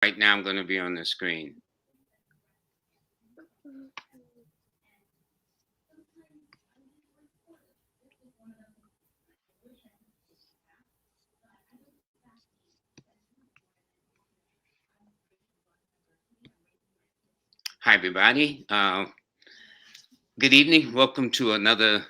Right now, I'm going to be on the screen. Hi, everybody. Good evening. Welcome to another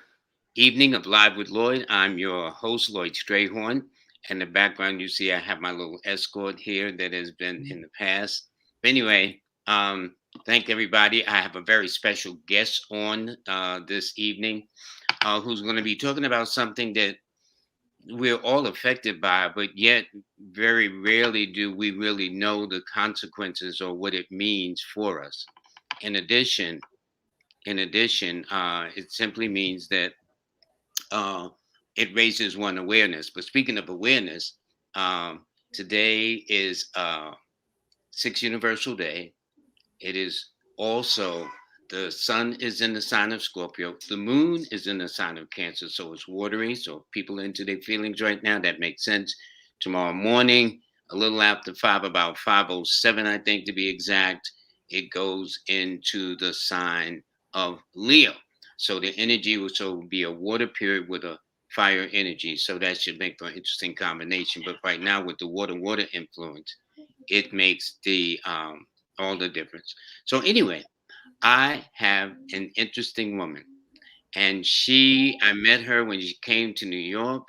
evening of Live with Lloyd. I'm your host, Lloyd Strayhorn. In the background, you see I have my little escort here that has been in the past. But anyway, thank everybody. I have a very special guest on this evening who's going to be talking about something that we're all affected by, but yet very rarely do we really know the consequences or what it means for us. In addition, it simply means that uh, it raises one awareness. But speaking of awareness, today is 6 Universal Day. It is also the sun is in the sign of Scorpio. The moon is in the sign of Cancer, so it's watery. So people are into their feelings right now. That makes sense. Tomorrow morning, a little after 5, about 5:07, I think to be exact, it goes into the sign of Leo. So the energy will so be a water period with a fire energy. So that should make for an interesting combination. But right now, with the water influence, it makes the all the difference. So anyway, I have an interesting woman, and I met her when she came to New York,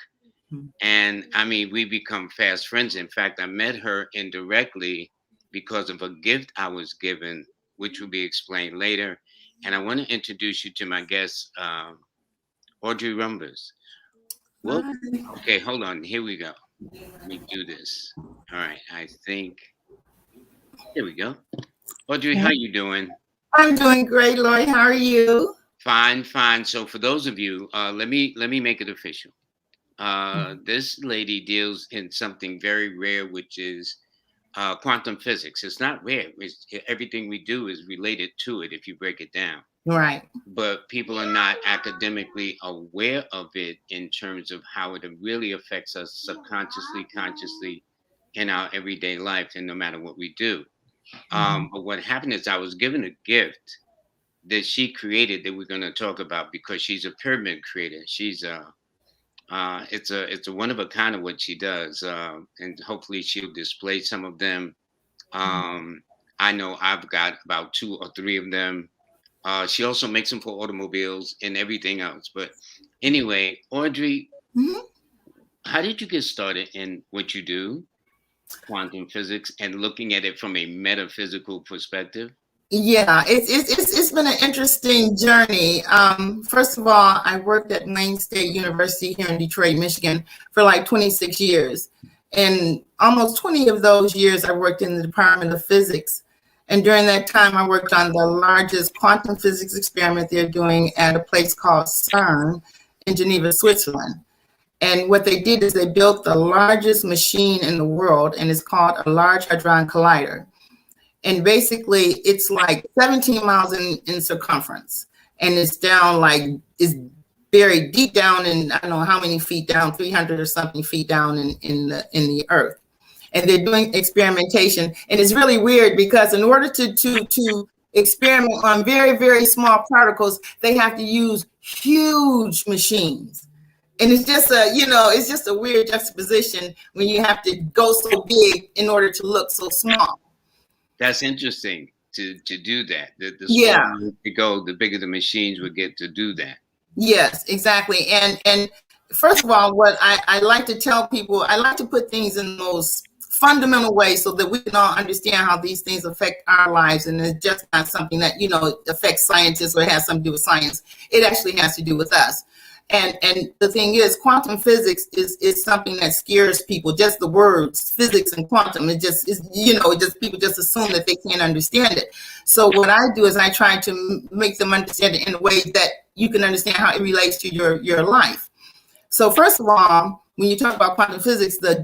and I mean, we become fast friends. In fact, I met her indirectly because of a gift I was given, which will be explained later. And I want to introduce you to my guest, Audrey Rumbers. Well, okay, hold on. Here we go. Let me do this. All right, I think. Here we go. Audrey, how you doing? I'm doing great, Lloyd. How are you? Fine, fine. So for those of you, let me make it official. This lady deals in something very rare, which is quantum physics. It's not rare. Everything we do is related to it if you break it down. Right. But people are not academically aware of it in terms of how it really affects us subconsciously, consciously in our everyday life, and no matter what we do. But what happened is I was given a gift that she created that we're going to talk about because she's a pyramid creator. She's it's a one of a kind of what she does, and hopefully she'll display some of them. I know I've got about 2 or 3 of them. She also makes them for automobiles and everything else. But anyway, Audrey, how did you get started in what you do, quantum physics, and looking at it from a metaphysical perspective? Yeah, it's been an interesting journey. First of all, I worked at Wayne State University here in Detroit, Michigan, for like 26 years, and almost 20 of those years I worked in the Department of Physics. And during that time, I worked on the largest quantum physics experiment they're doing at a place called CERN in Geneva, Switzerland. And what they did is they built the largest machine in the world, and it's called a Large Hadron Collider. And basically, it's like 17 miles in circumference, and it's down it's buried deep down in, I don't know how many feet down, 300 or something feet down in the earth. And they're doing experimentation, and it's really weird because in order to experiment on very, very small particles, they have to use huge machines. And it's just it's just a weird juxtaposition when you have to go so big in order to look so small. That's interesting to do that. The smaller you go, the bigger the machines would get to do that. Yes, exactly. And first of all, what I like to tell people, I like to put things in the most fundamental way so that we can all understand how these things affect our lives. And it's just not something that, affects scientists or has something to do with science. It actually has to do with us. And the thing is, quantum physics is something that scares people. Just the words physics and quantum, it just is, people just assume that they can't understand it. So what I do is I try to make them understand it in a way that you can understand how it relates to your life. So first of all, when you talk about quantum physics, the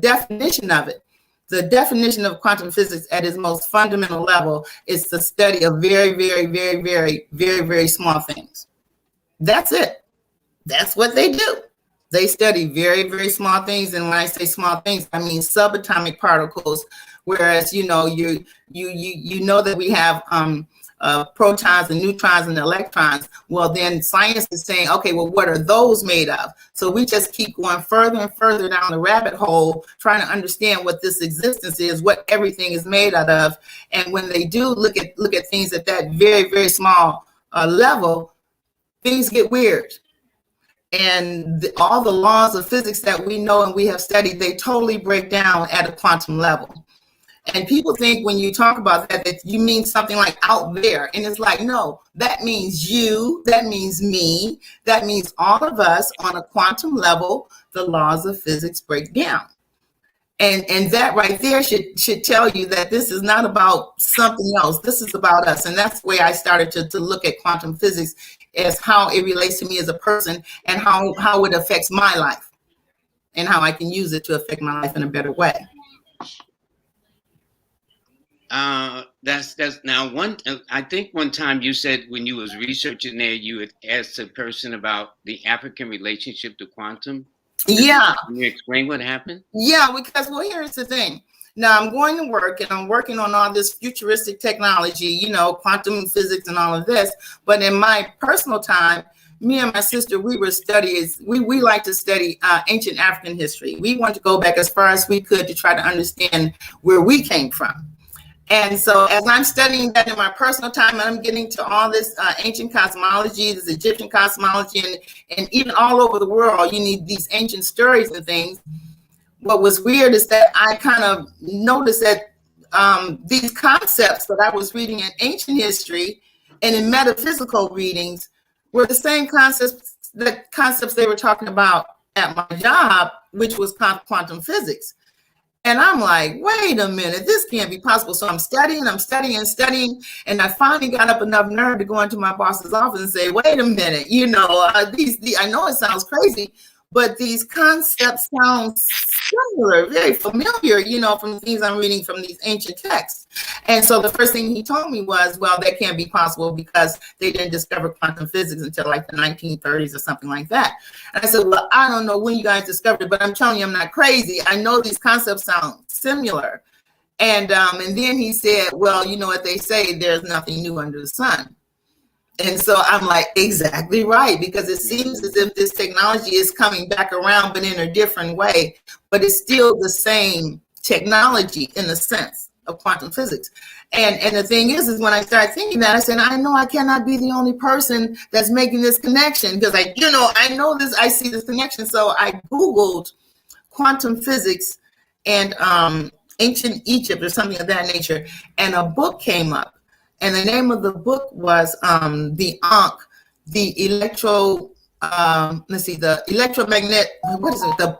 definition of quantum physics at its most fundamental level is the study of very, very, very, very, very, very small things. That's it. That's what they do. They study very, very small things. And when I say small things, I mean subatomic particles. Whereas, you know, you know that we have protons and neutrons and electrons. Well, then science is saying, okay, well, what are those made of? So we just keep going further and further down the rabbit hole, trying to understand what this existence is, what everything is made out of. And when they do look at things at that very, very small level, things get weird. And all the laws of physics that we know and we have studied, they totally break down at a quantum level. And people think when you talk about that, that you mean something like out there. And it's like, no, that means you, that means me, that means all of us on a quantum level, the laws of physics break down. And that right there should tell you that this is not about something else. This is about us. And that's the way I started to look at quantum physics, as how it relates to me as a person and how it affects my life and how I can use it to affect my life in a better way. That's now one. I think one time you said when you was researching there, you had asked a person about the African relationship to quantum. Yeah. Can you explain what happened? Yeah, because, well, here's the thing. Now I'm going to work and I'm working on all this futuristic technology, you know, quantum physics and all of this. But in my personal time, me and my sister, we were studies. We like to study ancient African history. We want to go back as far as we could to try to understand where we came from. And so as I'm studying that in my personal time, I'm getting to all this ancient cosmology, this Egyptian cosmology, and even all over the world, you need these ancient stories and things. What was weird is that I kind of noticed that these concepts that I was reading in ancient history and in metaphysical readings were the same concepts they were talking about at my job, which was quantum physics. And I'm like, wait a minute, this can't be possible. So I'm studying, and I finally got up enough nerve to go into my boss's office and say, wait a minute, you know, I know it sounds crazy, but these concepts sound similar, very familiar, you know, from things I'm reading from these ancient texts. And so the first thing he told me was, well, that can't be possible because they didn't discover quantum physics until like the 1930s or something like that. And I said, well, I don't know when you guys discovered it, but I'm telling you, I'm not crazy. I know these concepts sound similar. And then he said, well, you know what they say, there's nothing new under the sun. And so I'm like, exactly right, because it seems as if this technology is coming back around, but in a different way, but it's still the same technology in the sense of quantum physics. And the thing is when I started thinking that, I said, I know I cannot be the only person that's making this connection, because I know this, I see this connection. So I Googled quantum physics and ancient Egypt or something of that nature, and a book came up. And the name of the book was the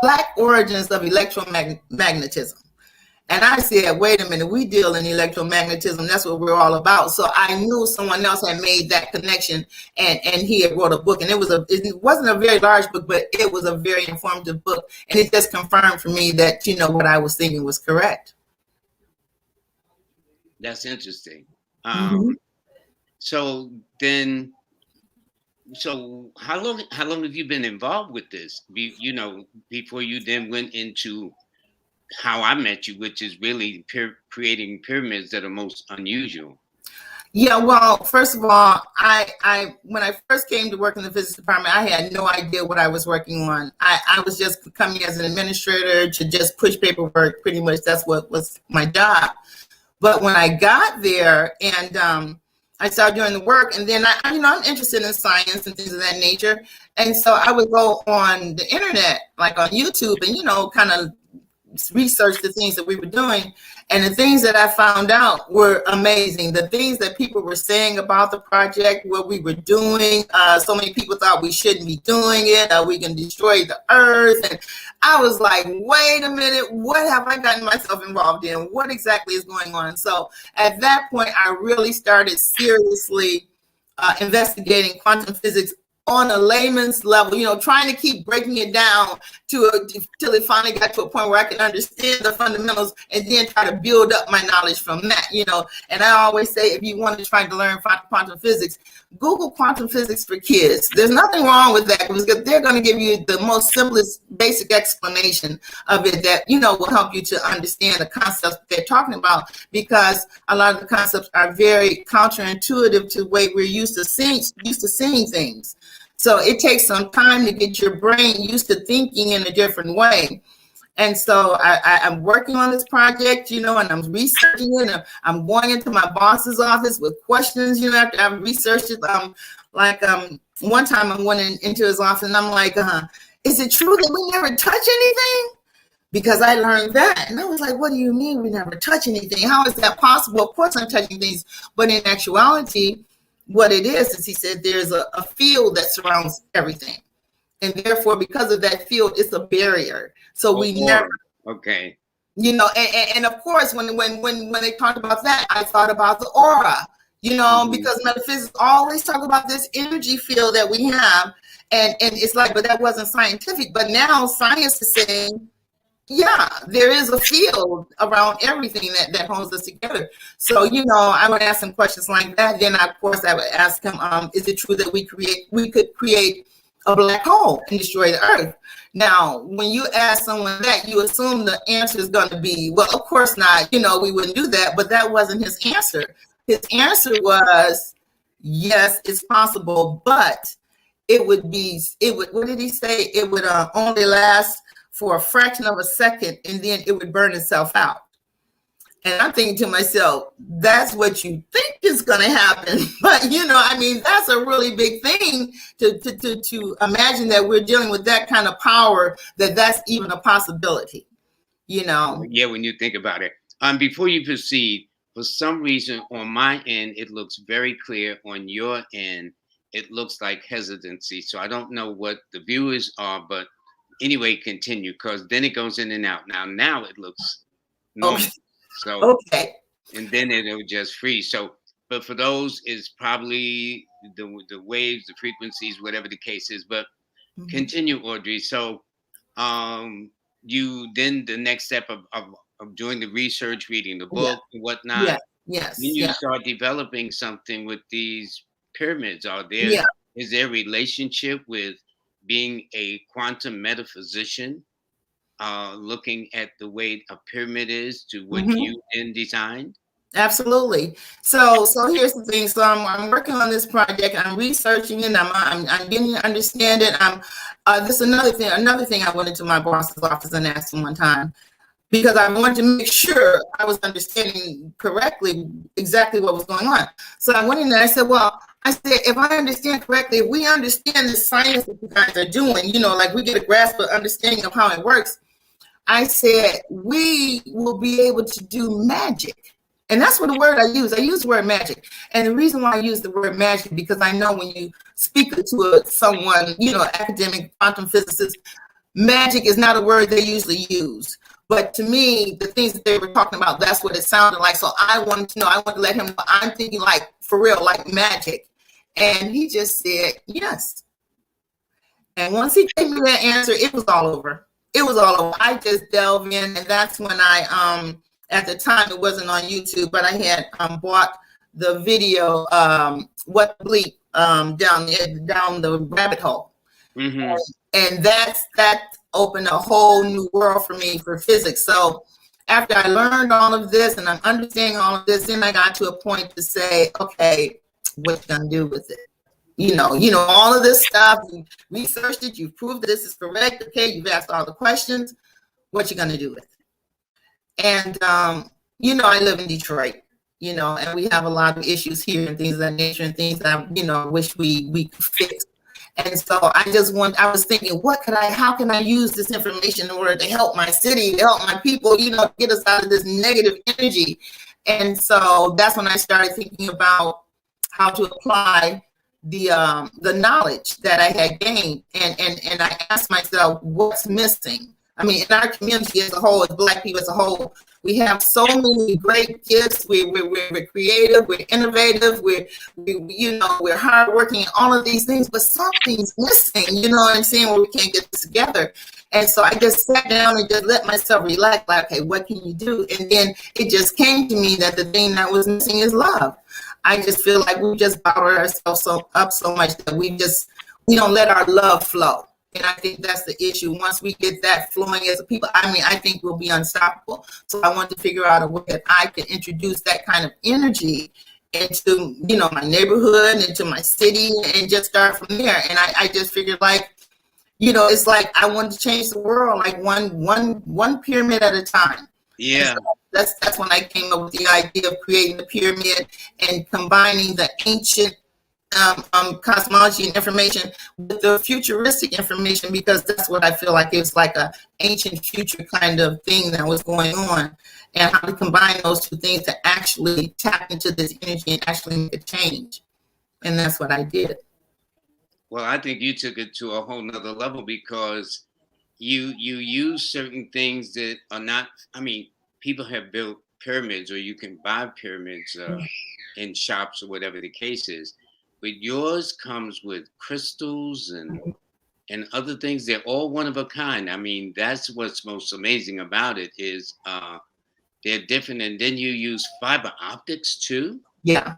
Black Origins of Electromagnetism. And I said, wait a minute, we deal in electromagnetism. That's what we're all about. So I knew someone else had made that connection, and he had wrote a book. And it wasn't a very large book, but it was a very informative book. And it just confirmed for me that, you know, what I was thinking was correct. That's interesting. Mm-hmm. So how long have you been involved with this? You know, before you then went into how I met you, which is really creating pyramids that are most unusual. Yeah, well, first of all, I when I first came to work in the physics department, I had no idea what I was working on. I was just coming as an administrator to just push paperwork. Pretty much that's what was my job. But when I got there and I started doing the work, and then I'm interested in science and things of that nature. And so I would go on the internet, like on YouTube, and, you know, kind of research the things that we were doing. And the things that I found out were amazing. The things that people were saying about the project, what we were doing. So many people thought we shouldn't be doing it. We can destroy the earth. And I was like, wait a minute, what have I gotten myself involved in? What exactly is going on? So at that point, I really started seriously investigating quantum physics on a layman's level, trying to keep breaking it down till it finally got to a point where I can understand the fundamentals and then try to build up my knowledge from that, And I always say, if you want to try to learn quantum physics, Google quantum physics for kids. There's nothing wrong with that because they're going to give you the most simplest basic explanation of it that, will help you to understand the concepts they're talking about, because a lot of the concepts are very counterintuitive to the way we're used to seeing things. So it takes some time to get your brain used to thinking in a different way. And so I'm working on this project, and I'm researching it. And I'm going into my boss's office with questions, after I've researched it. One time I went into his office and I'm like, is it true that we never touch anything? Because I learned that. And I was like, what do you mean we never touch anything? How is that possible? Of course I'm touching things. But in actuality, what it is he said there's a field that surrounds everything. And therefore, because of that field, it's a barrier. So we never, okay. And of course, when they talked about that, I thought about the aura, because metaphysics always talk about this energy field that we have. And it's like, but that wasn't scientific. But now science is saying, yeah, there is a field around everything that holds us together. So, I would ask him questions like that. Then, of course, I would ask him, is it true that we could create a black hole and destroy the Earth? Now, when you ask someone that, you assume the answer is going to be, well, of course not. We wouldn't do that. But that wasn't his answer. His answer was, yes, it's possible, but what did he say? It would only last for a fraction of a second, and then it would burn itself out. And I'm thinking to myself, that's what you think is going to happen. But, that's a really big thing to imagine that we're dealing with that kind of power, that's even a possibility, Yeah, when you think about it. Before you proceed, for some reason on my end, it looks very clear. On your end, it looks like hesitancy. So I don't know what the viewers are, but anyway, continue, because then it goes in and out. Now it looks normal. Okay. So okay, and then it'll just freeze. So, but for those, is probably the waves, the frequencies, whatever the case is. But continue, Audrey. So, you then the next step of doing the research, reading the book and whatnot. Yes. Then you start developing something with these pyramids. Is there a relationship with being a quantum metaphysician, looking at the way a pyramid is to what you then designed? Absolutely. So here's the thing. So I'm working on this project. I'm researching it. I'm getting to understand it. This is another thing I went into my boss's office and asked him one time, because I wanted to make sure I was understanding correctly exactly what was going on. So I went in there. I said, if I understand correctly, if we understand the science that you guys are doing, like we get a grasp of understanding of how it works, I said, we will be able to do magic. And that's what the word I use. I use the word magic. And the reason why I use the word magic, because I know when you speak to someone, academic quantum physicist, magic is not a word they usually use. But to me, the things that they were talking about, that's what it sounded like. So I wanted to let him know, I'm thinking like, for real, like magic. And he just said, yes. And once he gave me that answer, it was all over. I just delved in, and that's when I, at the time it wasn't on YouTube, but I had bought the video, What the Bleep, down the rabbit hole. And that opened a whole new world for me for physics. So after I learned all of this and I'm understanding all of this, then I got to a point to say, okay, what you gonna do with it? All of this stuff, you researched it, you've proved that this is correct. Okay, you've asked all the questions. What you gonna do with it? And I live in Detroit, and we have a lot of issues here and things of that nature and things that wish we could fix. And so I was thinking, how can I use this information in order to help my city, to help my people, get us out of this negative energy. And so that's when I started thinking about how to apply the knowledge that I had gained. And I asked myself, what's missing? I mean, in our community as a whole, as Black people as a whole, we have so many great gifts. We're creative, we're innovative, we're hardworking, all of these things, but something's missing, you know what I'm saying, where we can't get this together. And so I just sat down and just let myself relax, like, okay, what can you do? And then it just came to me that the thing that was missing is love. I just feel like we just bottled ourselves up so much that we don't let our love flow. And I think that's the issue. Once we get that flowing as a people, I mean, I think we'll be unstoppable. So I want to figure out a way that I can introduce that kind of energy into, my neighborhood, into my city, and just start from there. And I just figured, like, it's like I wanted to change the world, like one pyramid at a time. Yeah. So that's when I came up with the idea of creating the pyramid and combining the ancient cosmology and information with the futuristic information, because that's what I feel like it was, like a ancient future kind of thing that was going on, and how to combine those two things to actually tap into this energy and actually make a change. And that's what I did. Well, I think you took it to a whole nother level, because you use certain things that are not, I mean, people have built pyramids, or you can buy pyramids in shops or whatever the case is. But yours comes with crystals and other things. They're all one of a kind. I mean, that's what's most amazing about it, is they're different. And then you use fiber optics too. Yeah,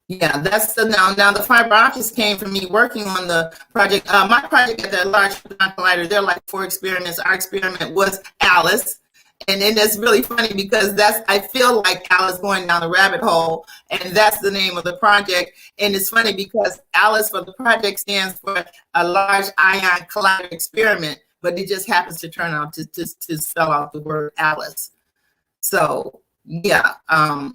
that's now the fiber optics came from me working on the project. My project at the Large Hadron Collider, there are like 4 experiments. Our experiment was Alice. And then it's really funny, because I feel like Alice going down the rabbit hole, and that's the name of the project. And it's funny because Alice for the project stands for a Large Ion Collider Experiment, but it just happens to turn out to spell out the word Alice. So yeah, I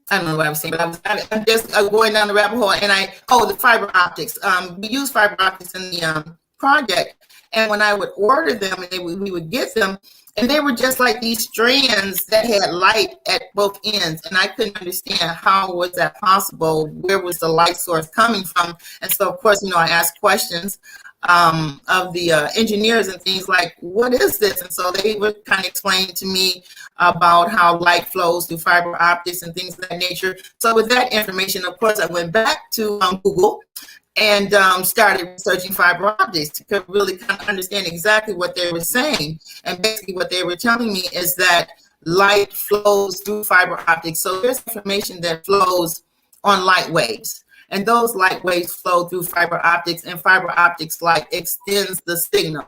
don't know what I'm saying, but I'm just going down the rabbit hole. And the fiber optics. We use fiber optics in the project, and when I would order them, and we would get them. And they were just like these strands that had light at both ends. And I couldn't understand, how was that possible? Where was the light source coming from? And so, of course, I asked questions of the engineers and things like, what is this? And so they were kind of explaining to me about how light flows through fiber optics and things of that nature. So with that information, of course, I went back to Google and started researching fiber optics to really kind of understand exactly what they were saying. And basically what they were telling me is that light flows through fiber optics. So there's information that flows on light waves, and those light waves flow through fiber optics, and fiber optics like extends the signal.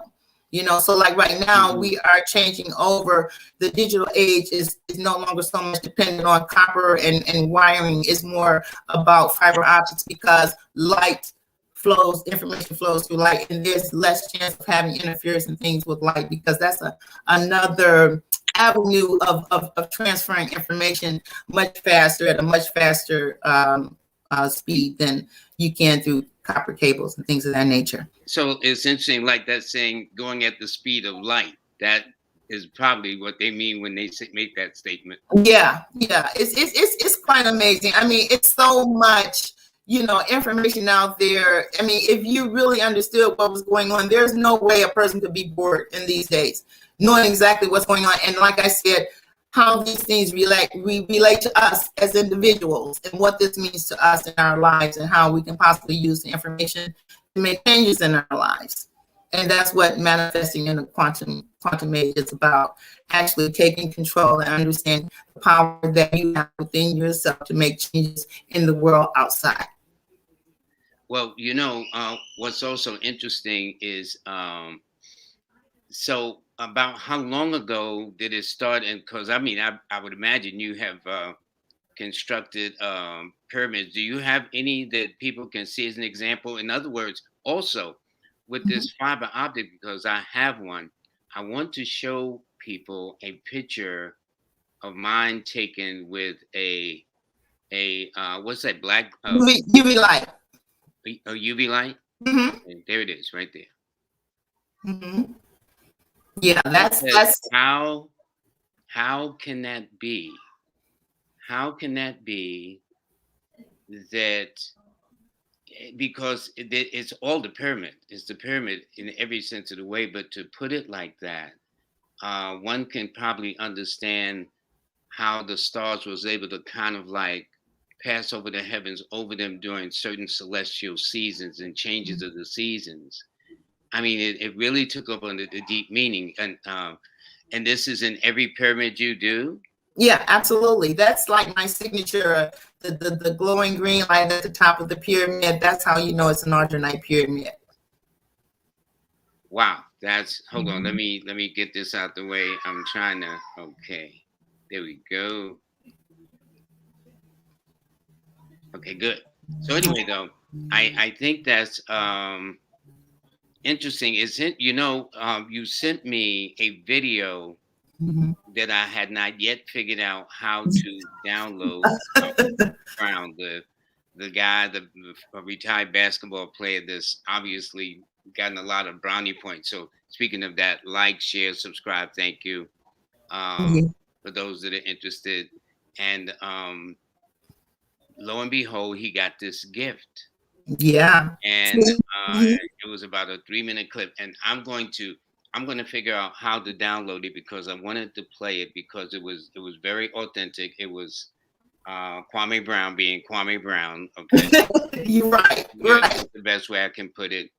So like right now we are changing over. The digital age is no longer so much dependent on copper and wiring. It's more about fiber optics, because light flows, information flows through light, and there's less chance of having interference and things with light, because that's another avenue of transferring information much faster, at a much faster speed than you can through copper cables and things of that nature. So it's interesting, like that saying, going at the speed of light. That is probably what they mean when they make that statement. Yeah, it's quite amazing. I mean, it's so much, information out there. I mean, if you really understood what was going on, there's no way a person could be bored in these days, knowing exactly what's going on. And like I said, how these things relate to us as individuals, and what this means to us in our lives, and how we can possibly use the information to make changes in our lives. And that's what manifesting in the quantum age is about, actually taking control and understanding the power that you have within yourself to make changes in the world outside. Well, what's also interesting is, so about how long ago did it start? And because I mean, I would imagine you have constructed pyramids. Do you have any that people can see as an example? In other words, also with this fiber optic, because I have one, I want to show people a picture of mine taken with a what's that, black UV light. A UV light. And there it is, right there. Yeah, that's how can that be? How can that be that? Because it's all the pyramid. It's the pyramid in every sense of the way. But to put it like that, one can probably understand how the stars was able to kind of like pass over the heavens over them during certain celestial seasons and changes of the seasons. I mean, it really took up on the deep meaning, and this is in every pyramid you do. Yeah, absolutely. That's like my signature, the glowing green light at the top of the pyramid. That's how you know it's an Ardernite pyramid. Wow, that's hold on. Let me get this out the way. I'm trying to. Okay, there we go. Okay, good. So anyway, though, I think that's interesting. Is it you sent me a video that I had not yet figured out how to download. Brown, the guy, the retired basketball player that's obviously gotten a lot of brownie points. So speaking of that, like, share, subscribe, thank you. For those that are interested. And lo and behold, he got this gift. Yeah. And it was about a 3-minute clip. And I'm going to figure out how to download it because I wanted to play it because it was very authentic. It was Kwame Brown being Kwame Brown. Okay. You're right. Yeah, Right. that's the best way I can put it.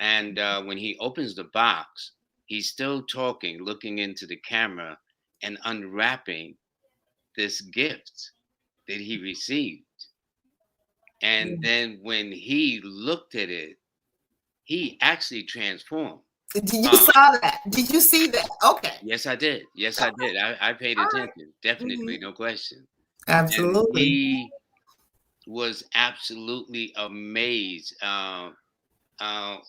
And when he opens the box, he's still talking, looking into the camera and unwrapping this gift that he received. And then when he looked at it, he actually transformed. Did you saw that? Did you see that? Okay. Yes, I did. Yes, I did. I paid attention. Definitely, no question. And Absolutely. he was absolutely amazed. All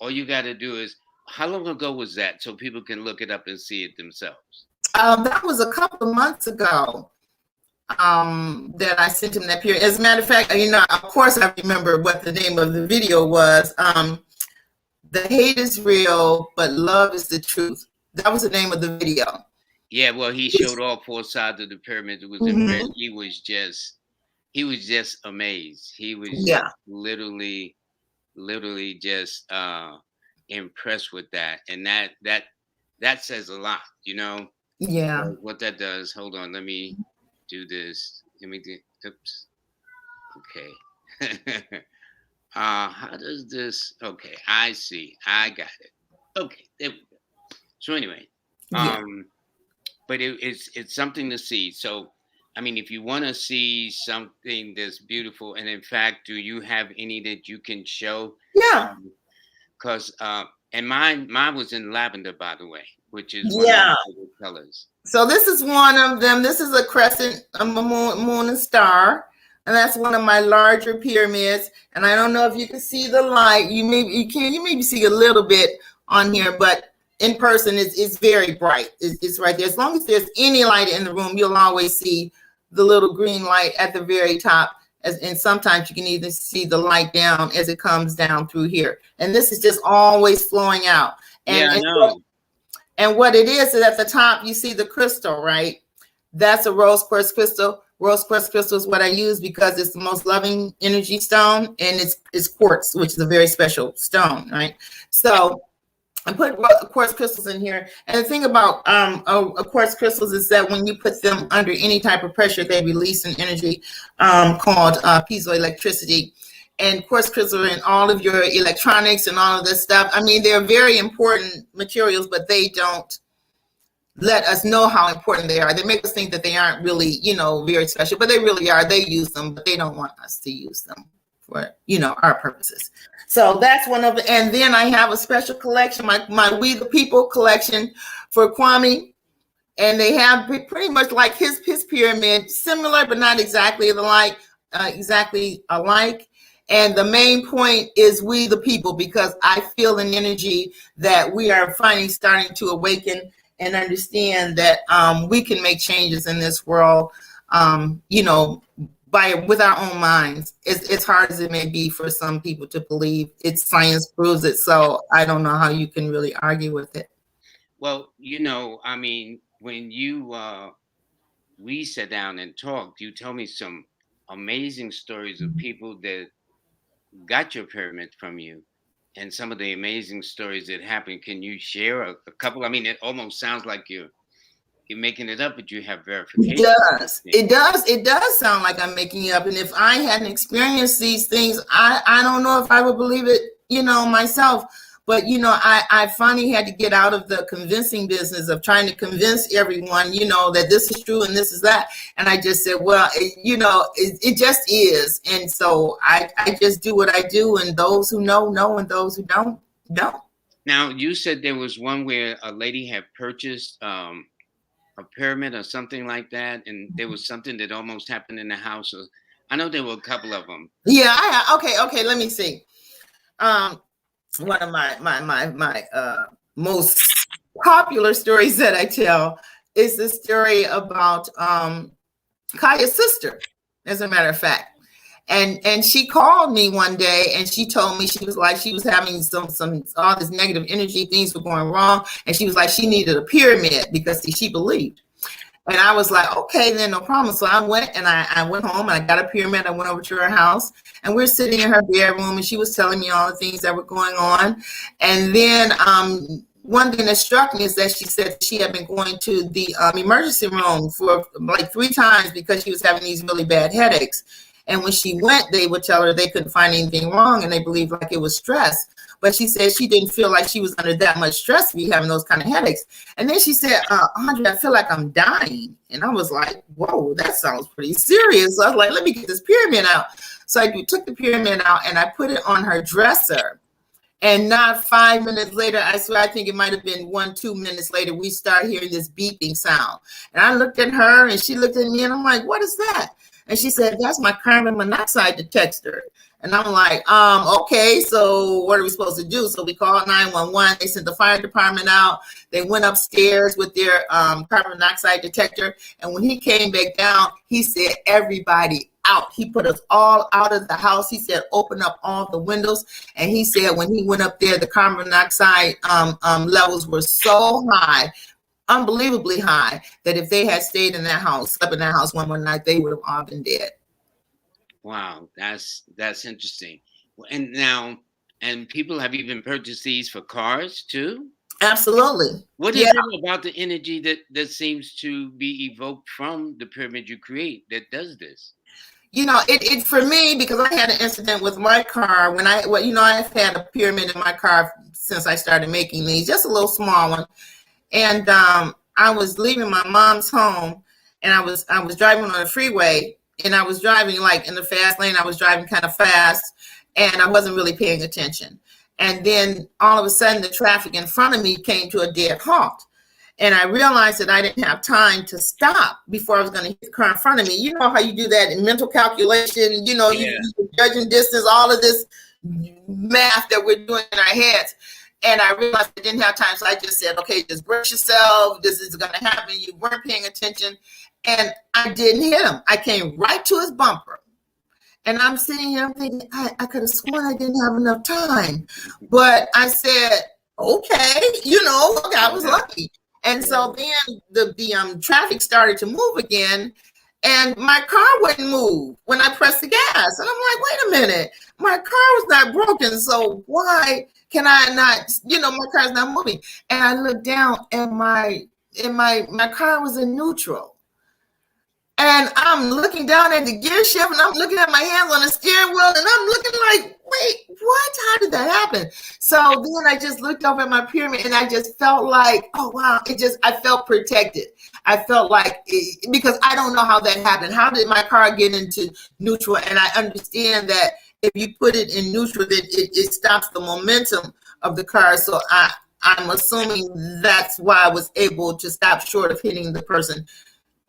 you got to do is, how long ago was that, so people can look it up and see it themselves? That was a couple of months ago. That I sent him that period. As a matter of fact, of course, I remember what the name of the video was. The hate is real, but love is the truth. That was the name of the video. Yeah, well, he showed all 4 sides of the pyramid. It was in red. He was just amazed. He was just literally just impressed with that, and that says a lot, Yeah. So what that does. Hold on, let me do this. Let me do. Oops. Okay. How does this? Okay, I see. I got it. Okay, there we go. So anyway, but it's something to see. So, I mean, if you want to see something that's beautiful, and in fact, do you have any that you can show? Yeah. Because and mine was in lavender, by the way, which is one of my favorite colors. So this is one of them. This is a crescent, a moon and star. And that's one of my larger pyramids. And I don't know if you can see the light. You maybe see a little bit on here, but in person it's very bright. It's right there. As long as there's any light in the room, you'll always see the little green light at the very top. And sometimes you can even see the light down as it comes down through here. And this is just always flowing out. And, I know. And what it is at the top, you see the crystal, right? That's a rose quartz crystal. Rose quartz crystal is what I use because it's the most loving energy stone, and it's quartz, which is a very special stone, right? So I put quartz crystals in here. And the thing about quartz crystals is that when you put them under any type of pressure, they release an energy called piezoelectricity. And quartz crystals are in all of your electronics and all of this stuff. I mean, they're very important materials, but they don't let us know how important they are. They make us think that they aren't really, very special, but they really are. They use them, but they don't want us to use them for, our purposes. So that's one of the, and then I have a special collection, my We the People collection for Kwame. And they have pretty much like his pyramid, similar, but not exactly alike. And the main point is we the people, because I feel an energy that we are finally starting to awaken and understand that we can make changes in this world, with our own minds. It's hard as it may be for some people to believe. It's science proves it. So I don't know how you can really argue with it. Well, I mean, when we sat down and talked, you told me some amazing stories of people that got your pyramid from you, and some of the amazing stories that happened. Can you share a couple? I mean, it almost sounds like you're you're making it up, but you have It verification. does. It does sound like I'm making it up. And if I hadn't experienced these things, I don't know if I would believe it, myself. But, I finally had to get out of the convincing business of trying to convince everyone, that this is true and this is that. And I just said, well, it just is. And so I just do what I do. And those who know, and those who don't. Now, you said there was one where a lady had purchased a pyramid or something like that. And there was something that almost happened in the house. I know there were a couple of them. Yeah. Okay. Let me see. One of my most popular stories that I tell is the story about Kaya's sister, as a matter of fact. And she called me one day and she told me she was having some all this negative energy, things were going wrong, and she was like she needed a pyramid because she believed. And I was like, okay, then no problem. So I went and I went home and I got a pyramid. I went over to her house and we're sitting in her bedroom and she was telling me all the things that were going on. And then one thing that struck me is that she said she had been going to the emergency room for like 3 times because she was having these really bad headaches. And when she went, they would tell her they couldn't find anything wrong and they believed like it was stress. But she said she didn't feel like she was under that much stress to be having those kind of headaches. And then she said, Audrey, I feel like I'm dying. And I was like, whoa, that sounds pretty serious. So I was like, let me get this pyramid out. So I took the pyramid out and I put it on her dresser. And not 5 minutes later, I swear, I think it might have been 1-2 minutes later, we start hearing this beeping sound. And I looked at her and she looked at me and I'm like, what is that? And she said, that's my carbon monoxide detector. And I'm like, okay, so what are we supposed to do? So we called 911. They sent the fire department out. They went upstairs with their carbon monoxide detector. And when he came back down, he said, everybody out. He put us all out of the house. He said, open up all the windows. And he said, when he went up there, the carbon monoxide levels were so high, unbelievably high, that if they had stayed in that house, slept in that house one more night, they would have all been dead. Wow, that's interesting. And people have even purchased these for cars too? Absolutely. What is it about the energy that seems to be evoked from the pyramid you create that does this? It for me, because I had an incident with my car when I've had a pyramid in my car since I started making these, just a little small one. And I was leaving my mom's home and I was driving on the freeway. And I was driving like in the fast lane. I was driving kind of fast and I wasn't really paying attention. And then all of a sudden the traffic in front of me came to a dead halt. And I realized that I didn't have time to stop before I was going to hit the car in front of me. You know how you do that in mental calculation, you're judging distance, all of this math that we're doing in our heads. And I realized I didn't have time. So I just said, okay, just brace yourself. This is going to happen. You weren't paying attention. And I didn't hit him. I came right to his bumper. And I'm sitting here, I'm thinking, I could have sworn I didn't have enough time. But I said, okay, I was lucky. And so then the traffic started to move again. And my car wouldn't move when I pressed the gas. And I'm like, wait a minute, my car was not broken. So why can I not, my car's not moving? And I looked down and my car was in neutral. And I'm looking down at the gear shift and I'm looking at my hands on the steering wheel and I'm looking like, wait, what? How did that happen? So then I just looked over at my pyramid and I just felt like, oh, wow. I felt protected. I felt like, because I don't know how that happened. How did my car get into neutral? And I understand that if you put it in neutral, that it stops the momentum of the car. So I'm assuming that's why I was able to stop short of hitting the person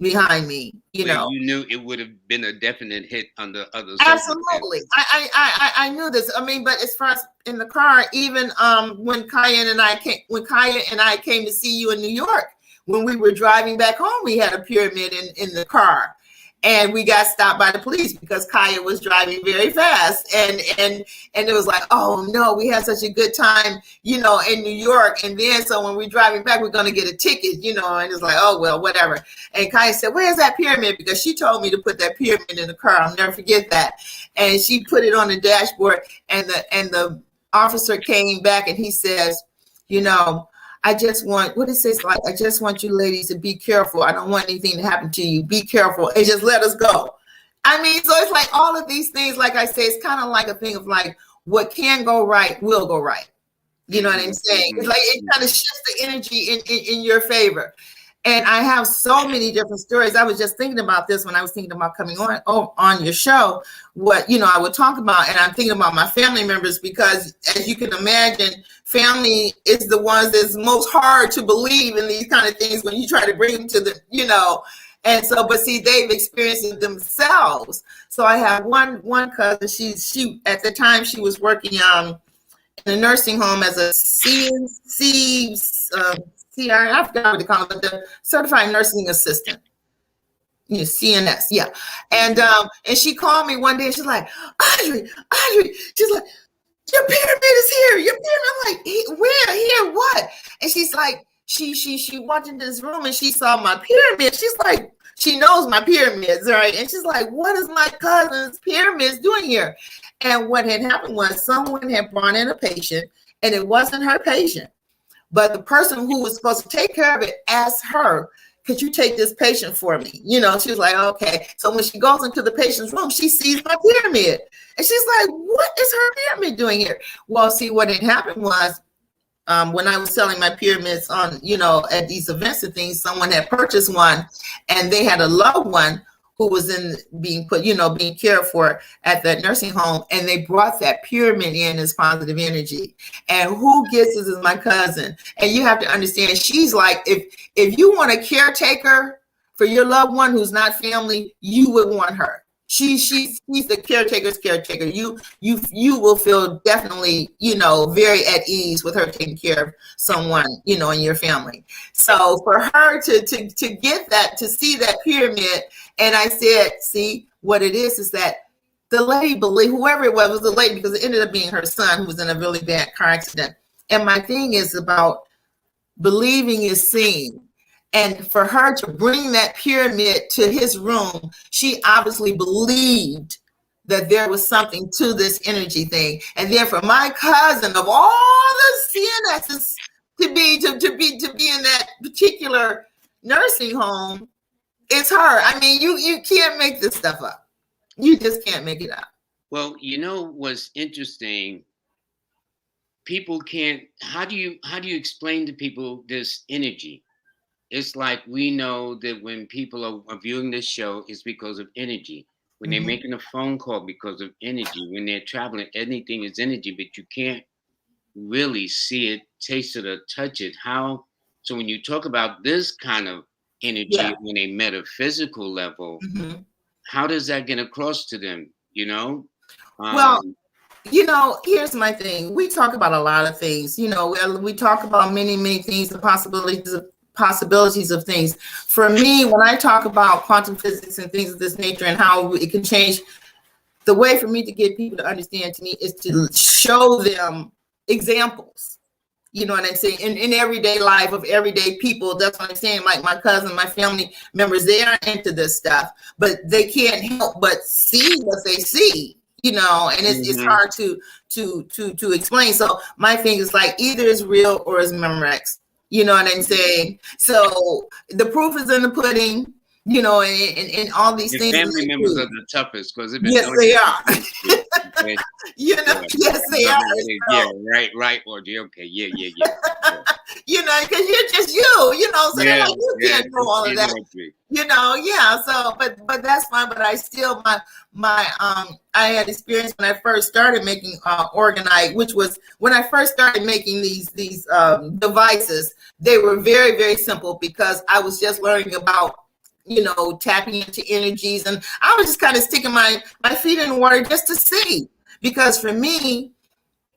behind me. You knew it would have been a definite hit on the other. Absolutely. I knew this. I mean, but as far as in the car, even when Kaya and I came to see you in New York, when we were driving back home, we had a pyramid in the car. And we got stopped by the police because Kaya was driving very fast. And it was like, oh no, we had such a good time, in New York. And then so when we're driving back, we're going to get a ticket, and it's like, oh, well, whatever. And Kaya said, where's that pyramid? Because she told me to put that pyramid in the car. I'll never forget that. And she put it on the dashboard and the officer came back and he says, I just want, what it says, like, I just want you ladies to be careful. I don't want anything to happen to you. Be careful and just let us go. I mean, so it's like all of these things, like I say, it's kind of like a thing of like, what can go right will go right. You know what I'm saying? It's like it kind of shifts the energy in your favor. And I have so many different stories. I was just thinking about this when I was thinking about coming on your show. What, you know, I would talk about, and I'm thinking about my family members, because as you can imagine, family is the ones that's most hard to believe in these kind of things when you try to bring them to the, you know. And so, but see, they've experienced it themselves. So I have one cousin. She at the time she was working in a nursing home as a I forgot what they call it, but the certified nursing assistant. You know, CNS, yeah. And she called me one day and she's like, Audrey, she's like, your pyramid is here. Your pyramid. I'm like, where? Here, what? And she's like, she walked into this room and she saw my pyramid. She's like, she knows my pyramids, right? And she's like, what is my cousin's pyramids doing here? And what had happened was someone had brought in a patient, and it wasn't her patient. But the person who was supposed to take care of it asked her, could you take this patient for me? You know, she was like, okay. So when she goes into the patient's room, she sees my pyramid. And she's like, what is her pyramid doing here? Well, see, what had happened was when I was selling my pyramids on, you know, at these events and things, someone had purchased one, and they had a loved one who was being cared for at that nursing home, and they brought that pyramid in as positive energy. And who gets this is my cousin. And you have to understand, she's like, if you want a caretaker for your loved one who's not family, you would want her. She's the caretaker's caretaker. You will feel definitely, you know, very at ease with her taking care of someone, you know, in your family. So for her to get that, to see that pyramid, and I said, see, what it is that the lady believed, whoever it was a lady, because it ended up being her son who was in a really bad car accident. And my thing is about believing is seeing. And for her to bring that pyramid to his room, she obviously believed that there was something to this energy thing. And then for my cousin of all the CNSs to be in that particular nursing home, it's her. I mean, you can't make this stuff up. You just can't make it up. Well, you know what's interesting? People can't. How do you explain to people this energy? It's like we know that when people are viewing this show, it's because of energy. When they're making a phone call, because of energy. When they're traveling, anything is energy, but you can't really see it, taste it, or touch it. How? So when you talk about this kind of energy on a metaphysical level, how does that get across to them? You know? Well, you know, here's my thing. We talk about a lot of things. You know, we talk about many things, the possibilities of things. For me, when I talk about quantum physics and things of this nature and how it can change, the way for me to get people to understand to me is to show them examples. You know what I'm saying? In everyday life of everyday people. That's what I'm saying. Like my cousin, my family members, they are into this stuff, but they can't help but see what they see. You know, and it's hard to explain. So my thing is like either it's real or it's Memorex. You know what I'm saying? So the proof is in the pudding, you know, and all these things. Family members are the toughest because yes, they are. You know, yes, they are. Yeah, right, Audrey. Okay, yeah. You know, because you're just you know, so like, you can't do all of that. You know, yeah. So, but that's fine. But I still I had experience when I first started making orgonite, which was when I first started making these devices. They were very, very simple because I was just learning about, you know, tapping into energies, and I was just kind of sticking my feet in the water just to see. Because for me,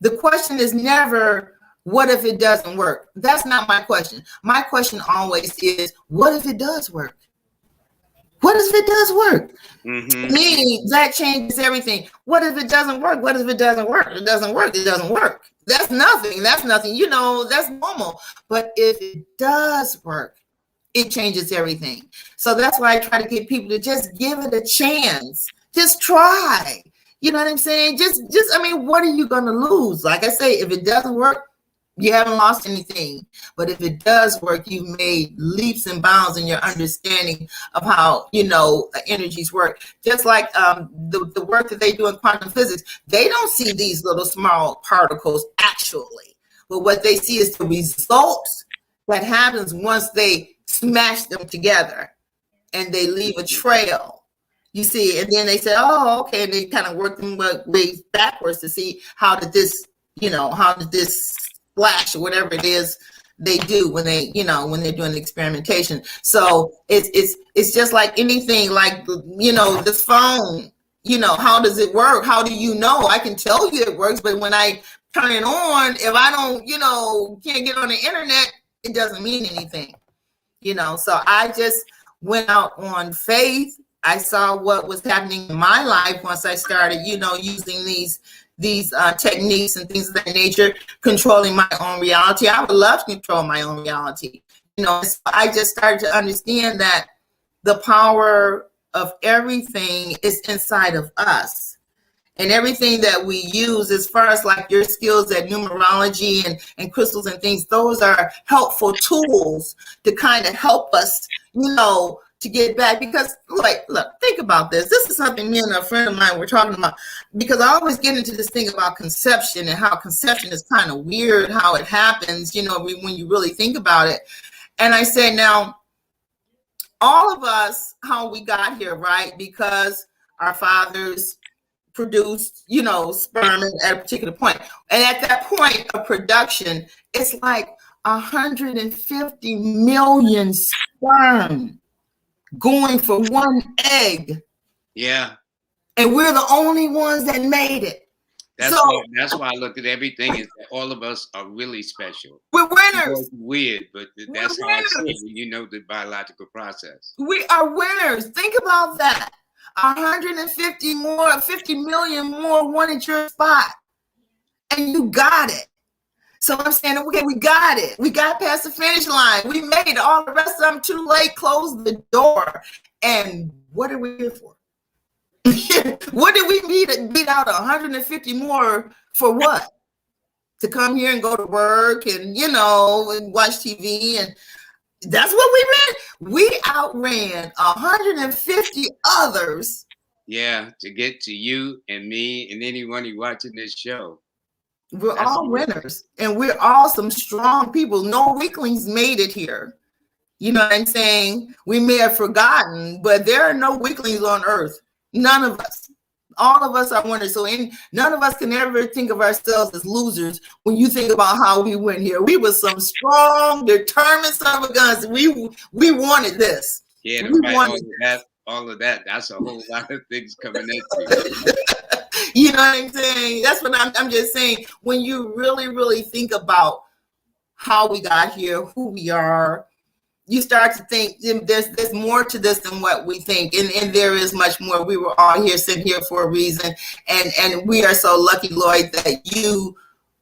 the question is never, what if it doesn't work? That's not my question. My question always is, what if it does work? What if it does work? To me, that changes everything. What if it doesn't work? What if it doesn't work? It doesn't work. It doesn't work. That's nothing. That's nothing. You know, that's normal. But if it does work, it changes everything. So that's why I try to get people to just give it a chance. Just try. You know what I'm saying? Just I mean, what are you going to lose? Like I say, if it doesn't work, You haven't lost anything. But if it does work, you've made leaps and bounds in your understanding of how, energies work. Just like the work that they do in quantum physics, they don't see these little small particles actually. But what they see is the results that happens once they smash them together and they leave a trail. You see, and then they say, oh, okay, and they kind of work them way backwards to see how did this flash or whatever it is they do when they, when they're doing the experimentation. So it's just like anything, like, this phone, how does it work? How do you know? I can tell you it works, but when I turn it on, if I don't, can't get on the internet, it doesn't mean anything, So I just went out on faith. I saw what was happening in my life once I started, using these techniques and things of that nature, controlling my own reality. I would love to control my own reality. So I just started to understand that the power of everything is inside of us. And everything that we use, as far as like your skills at numerology and crystals and things, those are helpful tools to kind of help us, to get back. Because look, think about this. This is something me and a friend of mine were talking about, because I always get into this thing about conception and how conception is kind of weird, how it happens, when you really think about it. And I said, now, all of us, how we got here, right? Because our fathers produced, sperm at a particular point. And at that point of production, it's like 150 million sperm going for one egg. Yeah. And we're the only ones that made it. That's why I look at everything is that all of us are really special. We're winners. It's weird, but that's how I see it when you know the biological process. We are winners. Think about that. 150 more, 50 million more wanted your spot. And you got it. So I'm saying, okay, we got it. We got past the finish line. We made it. All the rest of them too late. Close the door. And what are we here for? What did we beat out 150 more for what? To come here and go to work and, and watch TV. And that's what we ran. We outran 150 others. Yeah, to get to you and me and anyone who's watching this show. We're all winners, and we're all some strong people. No weaklings made it here. You know what I'm saying? We may have forgotten, but there are no weaklings on earth. None of us. All of us are winners. So none of us can ever think of ourselves as losers when you think about how we went here. We were some strong, determined son of a guns. We wanted this. Yeah, all of that. That's a whole lot of things coming into. You know what I'm saying? That's what I'm just saying. When you really, really think about how we got here, who we are, you start to think there's more to this than what we think. And there is much more. We were all here, sitting here for a reason. And we are so lucky, Lloyd, that you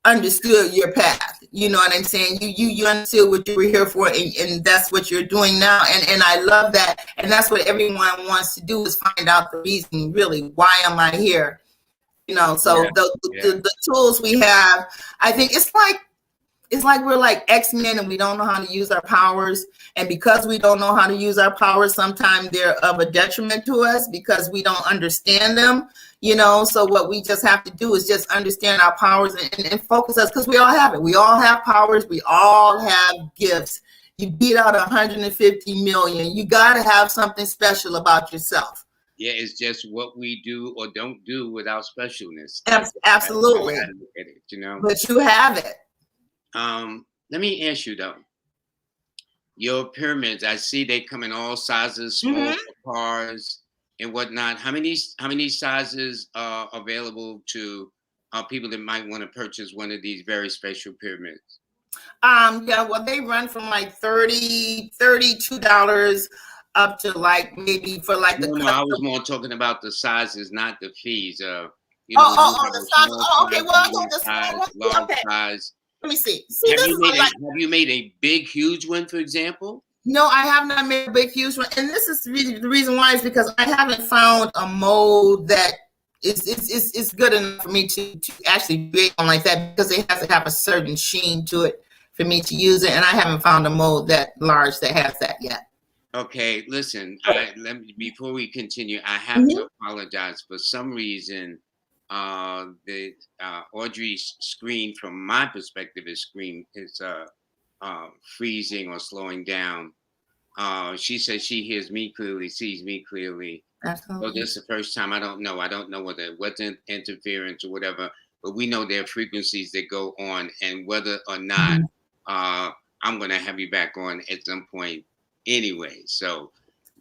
understood your path. You know what I'm saying? You understood what you were here for, and that's what you're doing now. And I love that. And that's what everyone wants to do, is find out the reason, really, why am I here? So the tools we have, I think it's like we're like X-Men and we don't know how to use our powers. And because we don't know how to use our powers, sometimes they're of a detriment to us because we don't understand them, So what we just have to do is just understand our powers and focus us, because we all have it. We all have powers. We all have gifts. You beat out 150 million. You got to have something special about yourself. Yeah, it's just what we do or don't do with our specialness. Absolutely. But you have it. Let me ask you though. Your pyramids, I see they come in all sizes, small cars and whatnot. How many sizes are available to people that might want to purchase one of these very special pyramids? They run from like $32 up to like maybe for like I was more talking about the sizes, not the fees. The size. Okay. Well, I don't large size. Let me see. Have you made a big, huge one, for example? No, I have not made a big, huge one. And this is really the reason why, is because I haven't found a mold that it's good enough for me to actually create one like that, because it has to have a certain sheen to it for me to use it, and I haven't found a mold that large that has that yet. Okay, listen, let me, before we continue, I have Mhm. to apologize. For some reason, the Audrey's screen, from my perspective, is freezing or slowing down. She says she hears me clearly, sees me clearly. So Absolutely. this is the first time. I don't know. I don't know whether it wasn't interference or whatever, but we know there are frequencies that go on, and whether or not Mhm. I'm going to have you back on at some point anyway. So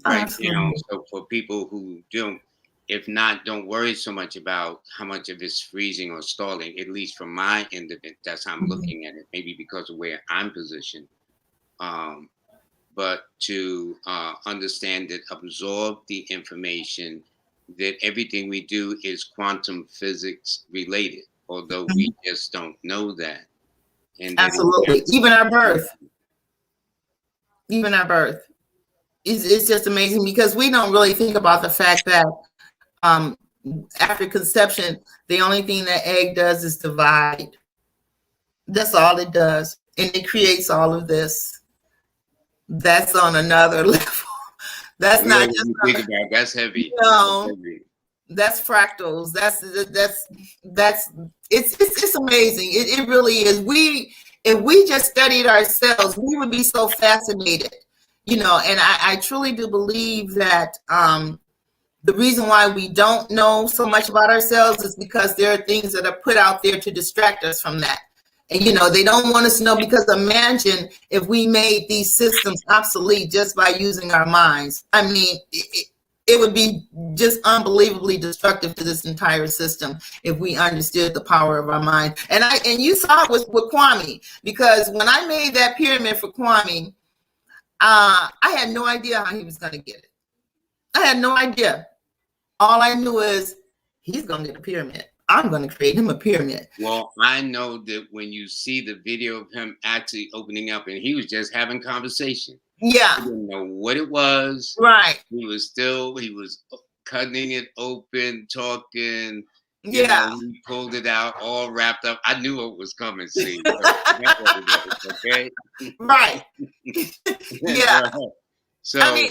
right now, Absolutely. so for people who don't, if not, don't worry so much about how much of it's freezing or stalling. At least from my end of it, that's how I'm Mhm. looking at it. Maybe because of where I'm positioned. Um, but to understand that, absorb the information, that everything we do is quantum physics related, although we Mhm. just don't know that. And that it Absolutely. Even our has, birth, even our birth. It's just amazing, because we don't really think about the fact that um, after conception, the only thing that egg does is divide. That's all it does. And it creates all of this. That's on another level. That's yeah, not when just, you think about it, that's heavy. you That's know, heavy. that's fractals. That's it's amazing. It really is. If we just studied ourselves, we would be so fascinated, and I truly do believe that the reason why we don't know so much about ourselves is because there are things that are put out there to distract us from that. And they don't want us to know, because imagine if we made these systems obsolete just by using our minds. I mean, it would be just unbelievably destructive to this entire system if we understood the power of our mind. And you saw it with Kwame, because when I made that pyramid for Kwame, I had no idea how he was going to get it. I had no idea. All I knew is he's going to get a pyramid. I'm going to create him a pyramid. Well, I know that when you see the video of him actually opening up, and he was just having conversation. He Yeah, didn't know what it was. right. He was cutting it open, talking. Yeah, He pulled it out all wrapped up. I knew what was coming. See, so that's what it is. Okay. right. Yeah. Right. I mean,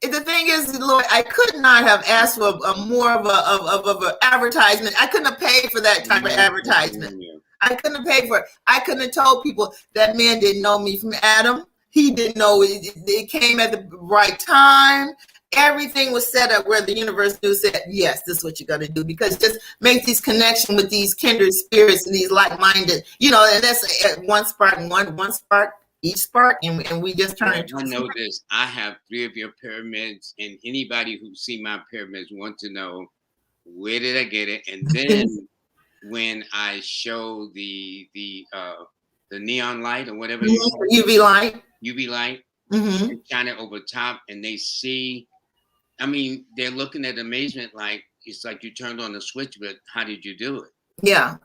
So the thing is, Lord, I could not have asked for a more of an advertisement. I couldn't have paid for that type of advertisement. I couldn't have paid for it. I couldn't have told people that man didn't know me from Adam. He didn't know it came at the right time. Everything was set up where the universe knew, said, yes, this is what you got to do, because just make these connection with these kindred spirits and these like-minded, and that's one spark, one spark, each spark, and we just turn well, into I a know spark. this. I have 3 of your pyramids, and anybody who see my pyramids want to know where did I get it, and then when I show the neon light or whatever you call it, UV light. UV light, Mm-hmm. and shine it over top, and they see. I mean, they're looking at amazement, like it's like you turned on the switch, but how did you do it? Yeah.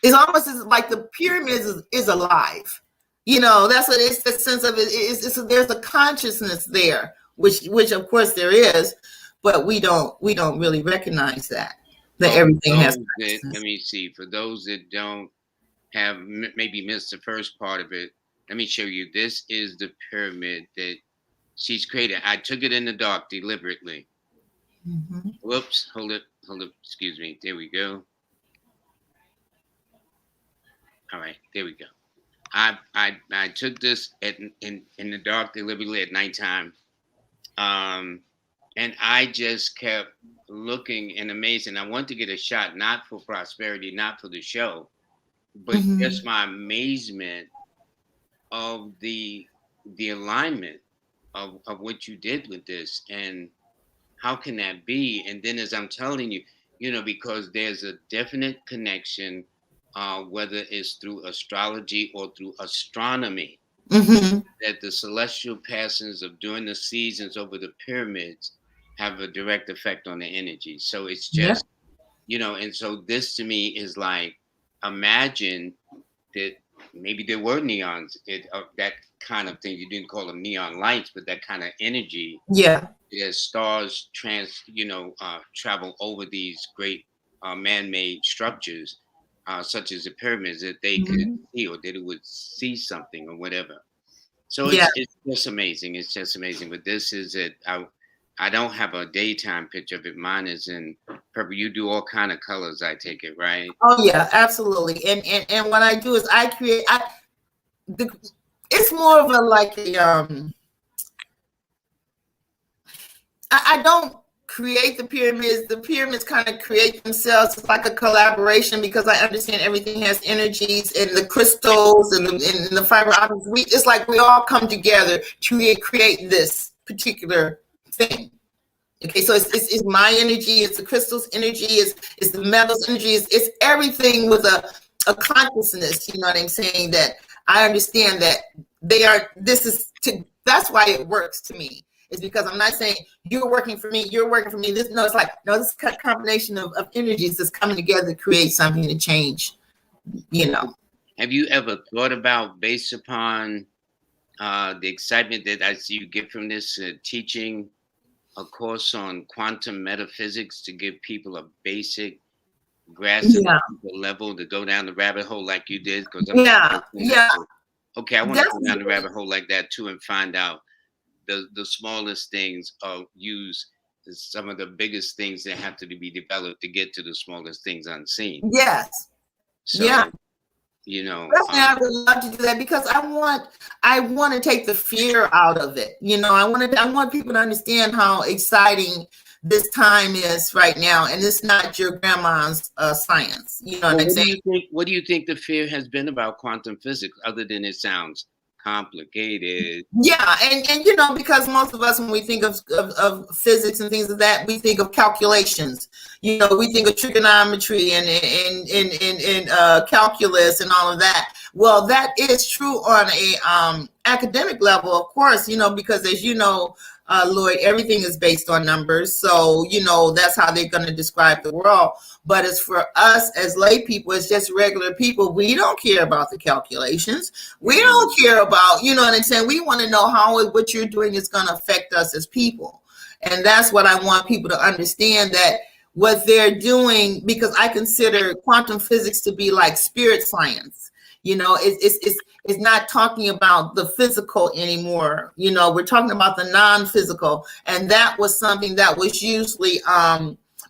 It's almost like the pyramids is alive. That's what it's the sense of it. There's a consciousness there, which of course there is, but we don't really recognize that Well, everything for has those that, let consciousness. me see. For those that don't have maybe missed the first part of it, let me show you. This is the pyramid that she's created. I took it in the dark deliberately. Mm-hmm. Whoops, hold it. Excuse me. There we go. All right, there we go. I took this in the dark deliberately at nighttime, um, and I just kept looking and amazed. And I wanted to get a shot, not for prosperity, not for the show, but Mm-hmm. just my amazement of the alignment of what you did with this, and how can that be? And then as I'm telling you, because there's a definite connection, whether it's through astrology or through astronomy, Mm-hmm. that the celestial patterns of during the seasons over the pyramids have a direct effect on the energy. So it's Yeah. just, and so this to me is like, imagine that maybe there were neons, that kind of thing. You didn't call them neon lights, but that kind of energy Yeah. as stars travel over these great man-made structures, such as the pyramids, that they could Mhm. see, or that it would see something or whatever. So Yeah. it's just amazing. It's just amazing. But this is it. I don't have a daytime picture of it. Mine is in purple. You do all kind of colors, I take it, right? Oh yeah, absolutely. And what I do is I create. The, it's more of a like a I don't create the pyramids. The pyramids kind of create themselves. It's like a collaboration because I understand everything has energies and the crystals and the fiber optics. It's like we all come together to create this particular thing. Okay, so it's my energy, it's the crystal's energy, it's the metal's energy, it's everything with a consciousness, you know what I'm saying? That I understand that that's why it works to me. It's because I'm not saying you're working for me, you're working for me. This no, it's like no, this is a combination of energies that's coming together to create something to change, you know. Have you ever thought about, based upon the excitement that I see you get from this, teaching a course on quantum metaphysics to give people a basic grasp at Yeah, the level to go down the rabbit hole like you did? Because yeah, okay, I want to go down the definitely. rabbit hole like that too and find out the smallest things are used as some of the biggest things that have to be developed to get to the smallest things unseen. Yes, yeah. So, you know, Definitely, I would love to do that because I want to take the fear out of it. You know, I want people to understand how exciting this time is right now, and it's not your grandma's science. You know well, what I'm what do saying? you think? What do you think the fear has been about quantum physics, other than it sounds complicated? Yeah, and you know, because most of us, when we think of physics and things like that, we think of calculations. You know, we think of trigonometry and calculus and all of that. Well, that is true on a academic level, of course. You know, because as you know, Lloyd, everything is based on numbers. So you know that's how they're going to describe the world. But as for us as lay people, it's just regular people. We don't care about the calculations. We don't care about, you know what I'm saying? We want to know how what you're doing is going to affect us as people. And that's what I want people to understand, that what they're doing, because I consider quantum physics to be like spirit science. You know, it's not talking about the physical anymore. You know, we're talking about the non-physical. And that was something that was usually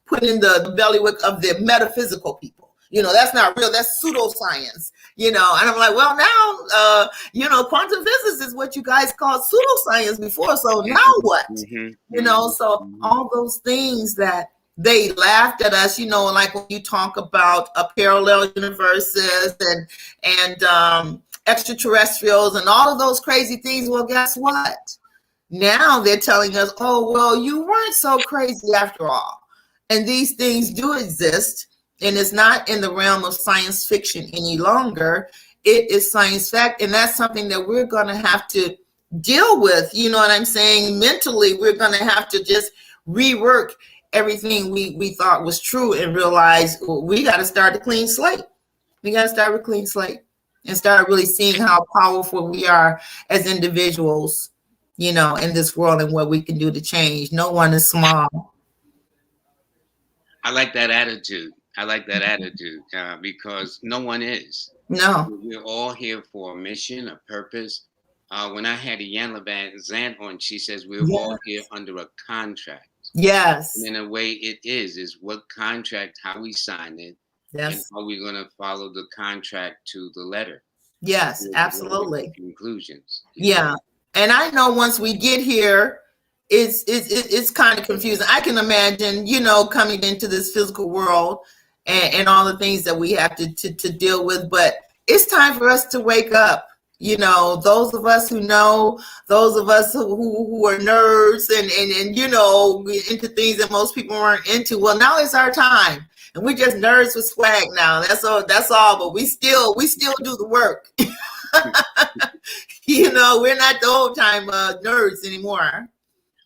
put in the bellywick of the metaphysical people. You know, that's not real. That's pseudoscience. You know, and I'm like, well, now, you know, quantum physics is what you guys called pseudoscience before. So now what? You know, so all those things that they laughed at us, you know, like when you talk about parallel universes and extraterrestrials and all of those crazy things. Well, guess what? Now they're telling us, oh, well, you weren't so crazy after all. And these things do exist, and it's not in the realm of science fiction any longer. It is science fact, and that's something that we're going to have to deal with. You know what I'm saying? Mentally, we're going to have to just rework everything we thought was true and realize we got to start a clean slate. We got to start with a clean slate and start really seeing how powerful we are as individuals, you know, in this world and what we can do to change. No one is small. I like that attitude. I like that attitude because no one is. No. We're all here for a mission, a purpose. When I had Iyanla Van Zant on, she says we're all here under a contract. Yes. And in a way, it is what contract, how we sign it, and how we're going to follow the contract to the letter. Yes, absolutely. Conclusions. Yeah. And I know once we get here, it's kind of confusing. I can imagine, you know, coming into this physical world and all the things that we have to deal with. But it's time for us to wake up. You know, those of us who know, those of us who are nerds and you know, into things that most people weren't into. Well, now it's our time. And we're just nerds with swag now. That's all. But we still do the work. You know, we're not the old time nerds anymore.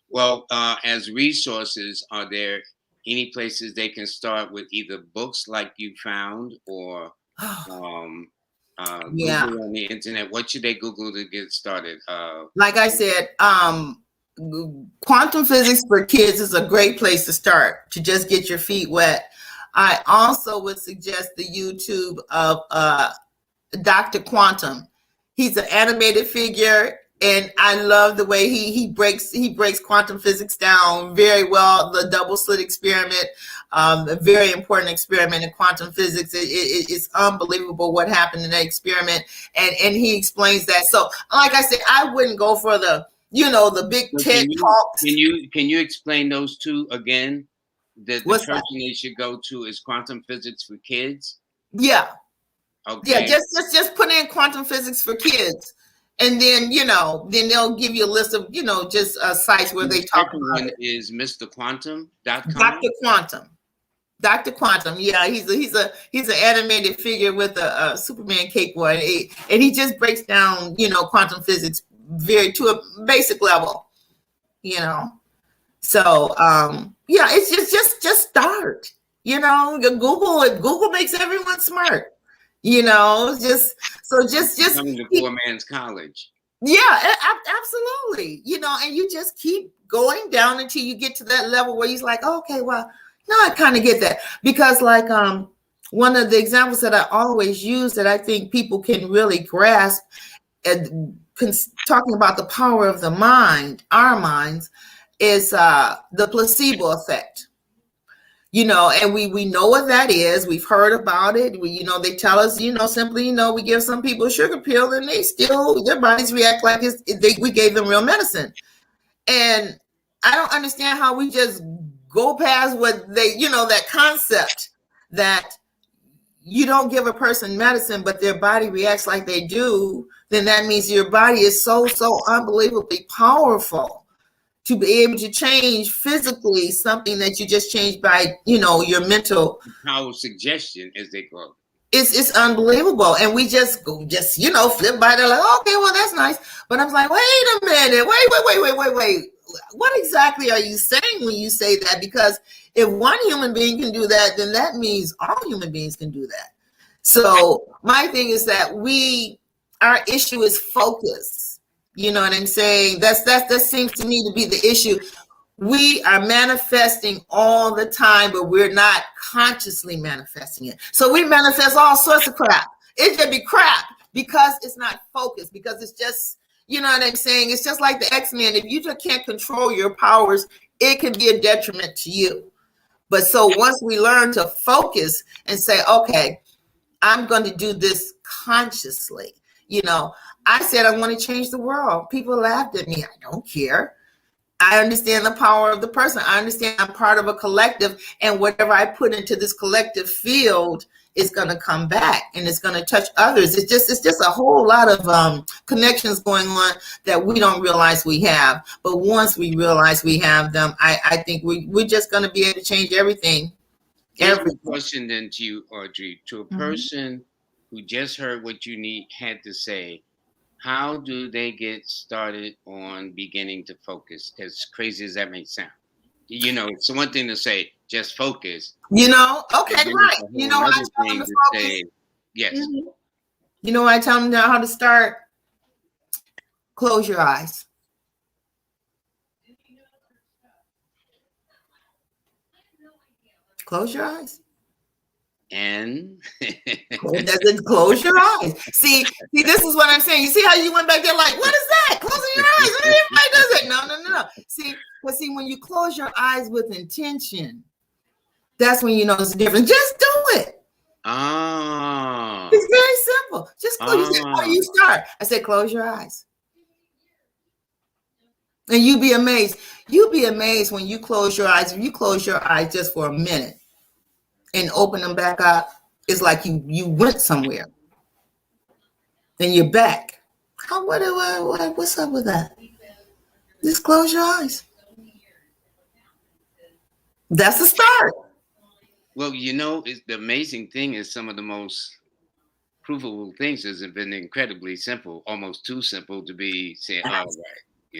Well, as resources, are there any places they can start with, either books like you found or Google on the internet? What should they Google to get started? Like I said, quantum physics for kids is a great place to start, to just get your feet wet. I also would suggest the YouTube of Dr. Quantum. He's an animated figure, and I love the way he breaks quantum physics down very well. The double slit experiment, a very important experiment in quantum physics. It's unbelievable what happened in that experiment, and he explains that. So, like I said, I wouldn't go for the the big TED talks. Can you explain those two again? The person they should go to is Quantum Physics for Kids. Yeah. Okay. Yeah, just put in quantum physics for kids, and then then they'll give you a list of just sites where they talk about one it. Is MrQuantum.com. Dr. Quantum. Dr. Quantum, yeah, he's an animated figure with a Superman cape on, and he just breaks down quantum physics to a basic level, So yeah, it's just start. Google makes everyone smart. Just coming to poor man's college. Yeah, absolutely. And you just keep going down until you get to that level where he's like, okay, well, now I kind of get that. Because like one of the examples that I always use that I think people can really grasp, and talking about the power of the mind, our minds, is the placebo effect. And we know what that is. We've heard about it. They tell us, simply, we give some people a sugar pill and they still, their bodies react like we gave them real medicine. And I don't understand how we just go past what they, that concept that you don't give a person medicine, but their body reacts like they do. Then that means your body is so unbelievably powerful to be able to change physically something that you just changed by, your mental power suggestion, as they call it. It's unbelievable. And we just flip by there like, okay, well, that's nice. But I was like, wait a minute, wait. What exactly are you saying when you say that? Because if one human being can do that, then that means all human beings can do that. So my thing is that our issue is focus. You know what I'm saying? That seems to me to be the issue. We are manifesting all the time, but we're not consciously manifesting it. So we manifest all sorts of crap. It should be crap because it's not focused, because it's just, you know what I'm saying? It's just like the X-Men. If you just can't control your powers, it can be a detriment to you. But so once we learn to focus and say, okay, I'm going to do this consciously, I said, I want to change the world. People laughed at me. I don't care. I understand the power of the person. I understand I'm part of a collective, and whatever I put into this collective field is going to come back and it's going to touch others. It's just a whole lot of connections going on that we don't realize we have. But once we realize we have them, I think we're just going to be able to change everything. Here's a question then to you, Audrey, to a person who just heard what you had to say. How do they get started on beginning to focus? As crazy as that may sound, it's one thing to say just focus. Okay, right. I tell them to focus. Yes. I tell them now how to start. Close your eyes. Close your eyes. And close your eyes. See, this is what I'm saying. You see how you went back there like, what is that? Closing your eyes. Everybody does it. No. See, when you close your eyes with intention, that's when you know it's different. Just do it. Oh. It's very simple. Just close. You start. I said, close your eyes. And you'd be amazed. You'd be amazed when you close your eyes. If you close your eyes just for a minute and open them back up, it's like you went somewhere. Then you're back. What's up with that? Just close your eyes. That's the start. Well, the amazing thing is some of the most provable things has been incredibly simple, almost too simple to be saying, all right.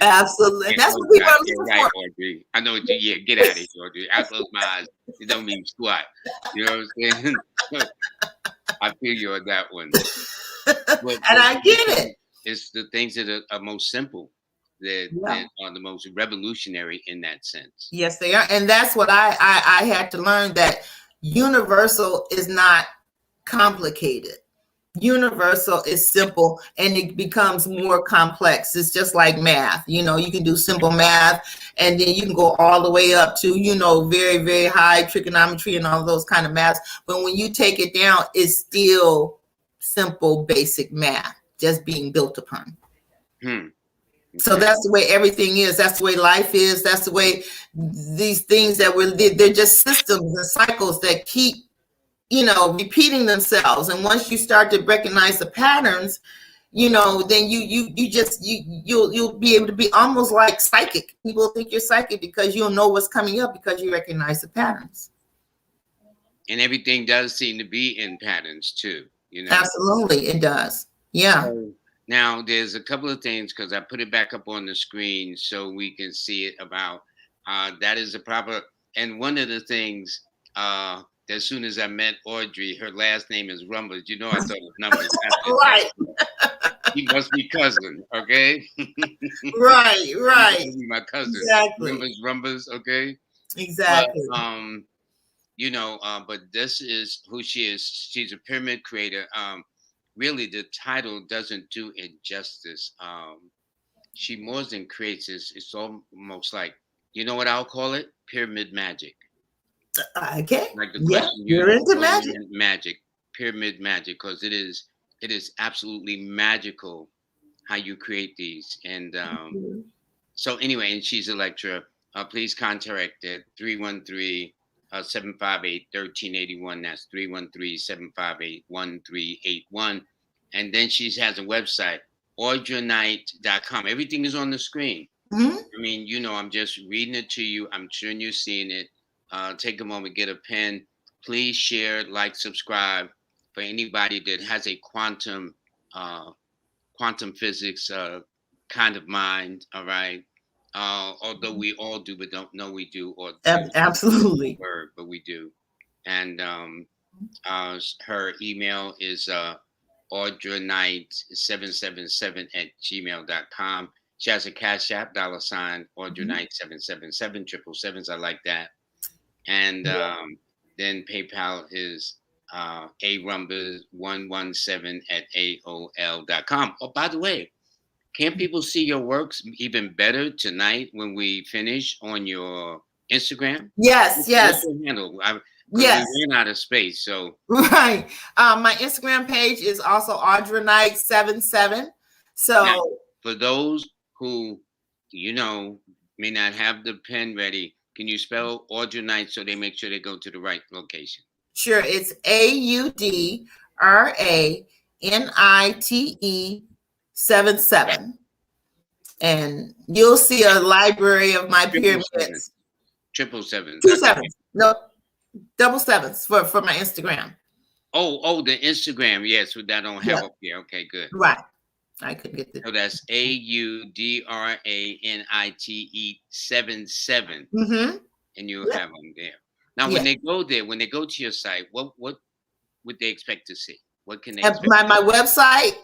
Absolutely. That's what people are looking for. Audrey. I know what get out of here, Audrey. I close my eyes. It don't mean squat. You know what I'm saying? I feel you on that one. But I get it. It's the things that are most simple that are the most revolutionary in that sense. Yes, they are. And that's what I had to learn, that universal is not complicated. Universal is simple, and it becomes more complex. It's just like math. You know, you can do simple math, and then you can go all the way up to, you know, very, very high trigonometry and all those kind of maths. But when you take it down, it's still simple, basic math, just being built upon. Okay. So that's the way everything is. That's the way life is. That's the way these things that they're just systems and cycles that keep, you know, repeating themselves. And once you start to recognize the patterns, you know, then you'll be able to be almost like psychic. People think you're psychic because you'll know what's coming up because you recognize the patterns. And everything does seem to be in patterns too, you know. Absolutely, it does. Yeah. So now there's a couple of things, because I put it back up on the screen so we can see it about that is a proper. And one of the things, as soon as I met Audrey, her last name is Rumbers. You know, I thought it was numbers. Right. He must be cousin, okay? Right. My cousin. Exactly. Rumbers, okay? Exactly. But, you know, but this is who she is. She's a pyramid creator. Really, the title doesn't do it justice. She more than creates. It's almost like, you know what I'll call it? Pyramid magic. Okay. Like the yeah, question you're into magic. Magic, pyramid magic, because it is absolutely magical how you create these. And so anyway, and she's a lecturer. Please contact at 313-758-1381. That's 313-758-1381. And then she has a website, audreynight.com. Everything is on the screen. Mm-hmm. I mean, you know, I'm just reading it to you. I'm sure you're seeing it. Take a moment, get a pen. Please share, like, subscribe. For anybody that has a quantum physics kind of mind, all right? Although we all do, but don't know we do. Or absolutely. Word, but we do. And her email is audreynight777@gmail.com. She has a Cash App, $ audreynight777, 777. I like that. And then PayPal is arumbers117@aol.com. Oh, by the way, can people see your works even better tonight when we finish on your Instagram? Yes. What's your handle? Yes. We ran out of space, so. Right. My Instagram page is also audreynight77. So now, for those who, you know, may not have the pen ready, can you spell Audrey Night so they make sure they go to the right location? Sure. It's AUDRANITE77. And you'll see a library of my pyramids. 777. 2 sevens. No, double sevens for my Instagram. Oh, the Instagram. Yes, that don't have up here. Okay, good. Right. I couldn't get the. So that's AUDRANITE77. Mm-hmm. And you'll have them there. Now, when they go there, when they go to your site, what would they expect to see? What can they expect? My website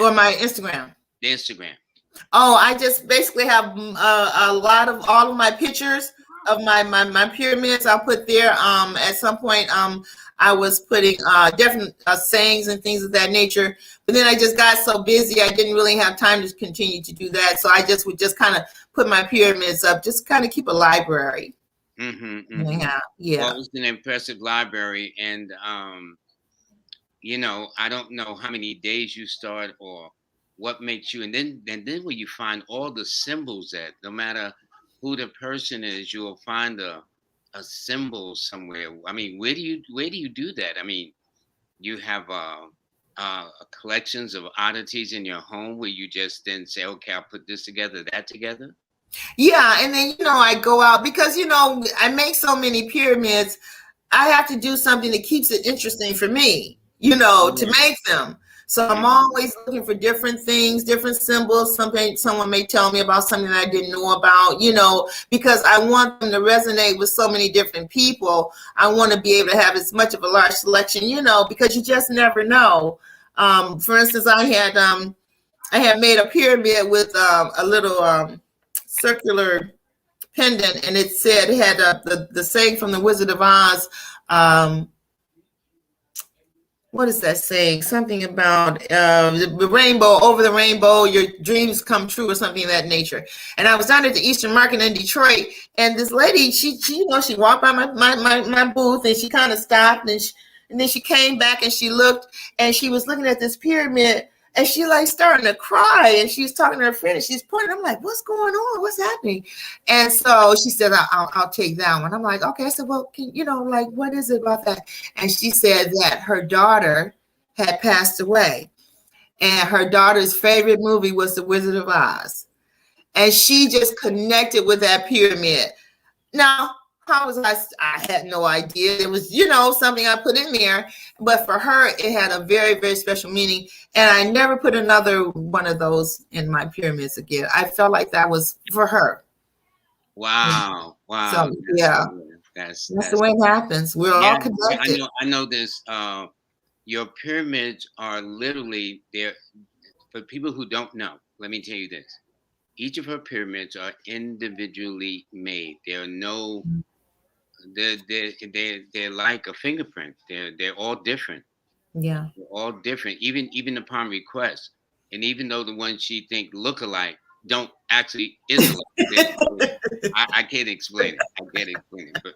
or my Instagram? The Instagram. Oh, I just basically have all of my pictures of my pyramids. I'll put there. At some point, I was putting different sayings and things of that nature. But then I just got so busy, I didn't really have time to continue to do that. So I would just kind of put my pyramids up, just kind of keep a library. Yeah. Well, it's an impressive library, and you know, I don't know how many days you start or what makes you, and then when you find all the symbols that no matter who the person is, you will find a symbol somewhere. I mean, where do you do that? I mean, you have collections of oddities in your home where you just then say, okay, I'll put this together, that together. Yeah, and then I go out because I make so many pyramids. I have to do something that keeps it interesting for me, to make them. So I'm always looking for different things, different symbols. Someone may tell me about something that I didn't know about, because I want them to resonate with so many different people. I want to be able to have as much of a large selection, because you just never know. For instance, I had made a pyramid with a little circular pendant, and it had the saying from the Wizard of Oz, what is that saying? Something about the rainbow, over the rainbow, your dreams come true, or something of that nature. And I was down at the Eastern Market in Detroit, and this lady, she she walked by my booth, and she kind of stopped, and then she came back and she looked, and she was looking at this pyramid, and she like starting to cry, and she's talking to her friend, and she's pointing. I'm like, what's going on? What's happening? And so she said, I'll take that one. I'm like, okay. I said, well, like, what is it about that? And she said that her daughter had passed away, and her daughter's favorite movie was The Wizard of Oz. And she just connected with that pyramid. Now, how was I had no idea. It was, something I put in there. But for her, it had a very, very special meaning. And I never put another one of those in my pyramids again. I felt like that was for her. Wow. So, yeah. That's the way it happens. We're all connected. I know this. Your pyramids are literally there. For people who don't know, let me tell you this. Each of her pyramids are individually made. There are no, they're like a fingerprint. They're all different. Yeah. They're all different, even upon request. And even though the ones she think look alike don't actually is alike. I can't explain it. But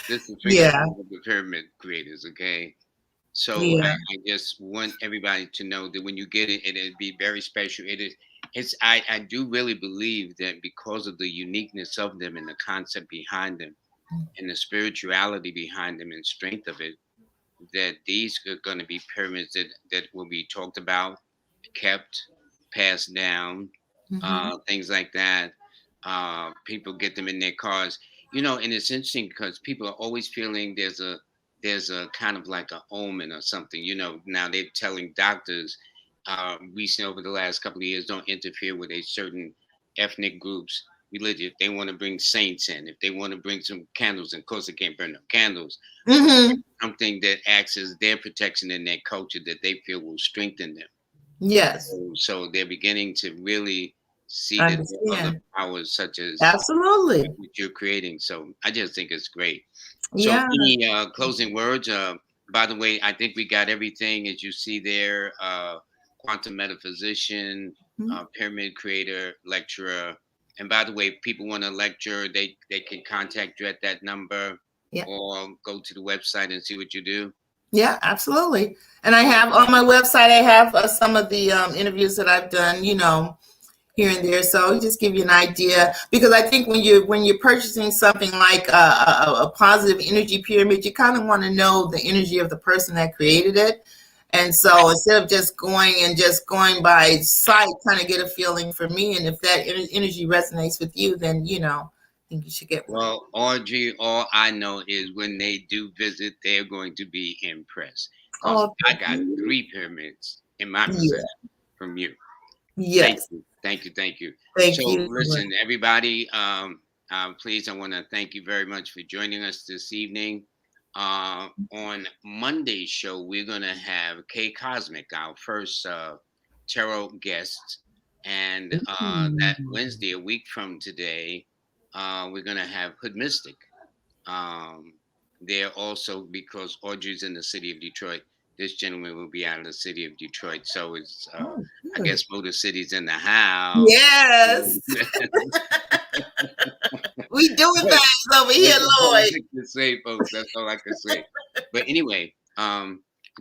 this is the pyramid creators, okay? So I just want everybody to know that when you get it, it'll be very special. I do really believe that because of the uniqueness of them and the concept behind them and the spirituality behind them and strength of it, that these are going to be pyramids that will be talked about, kept, passed down, things like that. People get them in their cars, and it's interesting because people are always feeling there's a kind of like an omen or something. Now they're telling doctors recently over the last couple of years, don't interfere with a certain ethnic groups religion. If they want to bring saints in, if they want to bring some candles, and of course they can't burn no candles. Something that acts as their protection in their culture that they feel will strengthen them. Yes. So they're beginning to really see that other powers such as absolutely what you're creating. So I just think it's great. So any closing words? By the way, I think we got everything as you see there. Quantum metaphysician, pyramid creator, lecturer. And by the way, if people want to lecture, they can contact you at that number or go to the website and see what you do. Yeah, absolutely. And I have on my website, I have some of the interviews that I've done, here and there. So just give you an idea, because I think when you're purchasing something like a positive energy pyramid, you kind of want to know the energy of the person that created it. And so instead of just going by sight, kind of get a feeling for me. And if that energy resonates with you, then, I think you should get one. Well, Audrey, all I know is when they do visit, they're going to be impressed. Because I got 3 pyramids in my possession from you. Yes. Thank you. Thank you. Listen, everybody, please, I want to thank you very much for joining us this evening. On Monday's show, we're going to have Kay Cosmic, our first tarot guest. And that Wednesday, a week from today, we're going to have Hood Mystic. There also, because Audrey's in the city of Detroit, this gentleman will be out of the city of Detroit. So it's, I guess, Motor City's in the house. Yes. We doing things over here, Lloyd. To say, folks, that's all I can say. But anyway,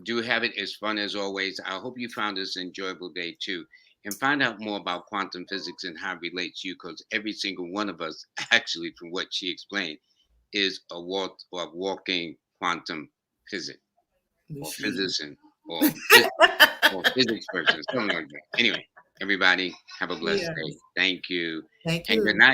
do have it as fun as always. I hope you found this enjoyable day too. And find out more about quantum physics and how it relates to you, because every single one of us, actually, from what she explained, is a walking quantum physics. Or physician, or physics person, something like that. Anyway, everybody, have a blessed day. Thank you. Thank you. And good night.